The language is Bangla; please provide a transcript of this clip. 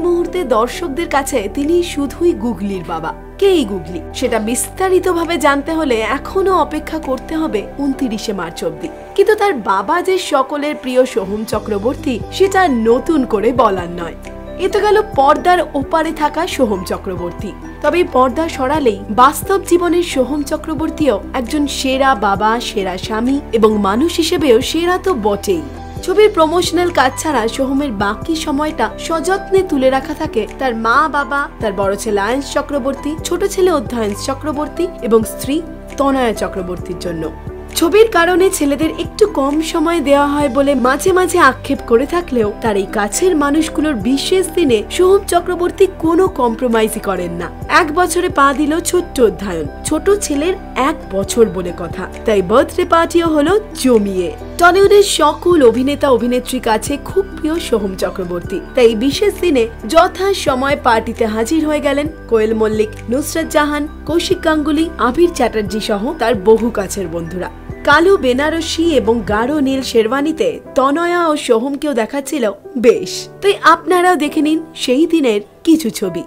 মুহূর্তে দর্শকদের কাছে তিনি শুধুই গুগলির বাবা। কে এই গুগলি সেটা বিস্তারিতভাবে জানতে হলে এখনো অপেক্ষা করতে হবে 29শে মার্চ অবধি। কিন্তু তার বাবা যে সকলের প্রিয় সোহম চক্রবর্তী সেটা নতুন করে বলার নয়। এ তো গেল পর্দার ওপারে থাকা সোহম চক্রবর্তী। তবে পর্দা সরালেই বাস্তব জীবনের সোহম চক্রবর্তীও একজন সেরা বাবা, সেরা স্বামী এবং মানুষ হিসেবেও সেরা তো বটেই। ছবির প্রমোশনাল কাজ ছাড়া সোহমের বাকি সময়টা সযত্নে তুলে রাখা থাকে তার মা বাবা, তার বড় ছেলে আয়ুষ চক্রবর্তী, ছোট ছেলে অধ্যয়ন চক্রবর্তী এবং স্ত্রী তনয়া চক্রবর্তীর জন্য। ছবির কারণে ছেলেদের একটু কম সময় দেওয়া হয় বলে মাঝে মাঝে আক্ষেপ করে থাকলেও তার এই কাছের মানুষগুলোর বিশেষ দিনে সোহম চক্রবর্তী কোনো কম্প্রোমাইজই করেন না। 1 বছরে পা দিল ছোট্ট অধ্যয়ন, ছোট ছেলের 1 বছর বলে কথা, তাই বার্থডে পার্টিও হলো জমিয়ে। টলিউডের সকল অভিনেতা অভিনেত্রীর কাছে খুব প্রিয় সোহম চক্রবর্তী, তাই বিশেষ দিনে যথা সময় পার্টিতে হাজির হয়ে গেলেন কোয়েল মল্লিক, নুসরাত জাহান, কৌশিক গাঙ্গুলি, আবির চ্যাটার্জি সহ তার বহু কাছের বন্ধুরা। কালো বেনারসি এবং গাঢ় নীল শেরওয়ানিতে তনয়া ও সোহমকেও দেখাচ্ছিল বেশ। তাই আপনারাও দেখে নিন সেই দিনের কিছু ছবি।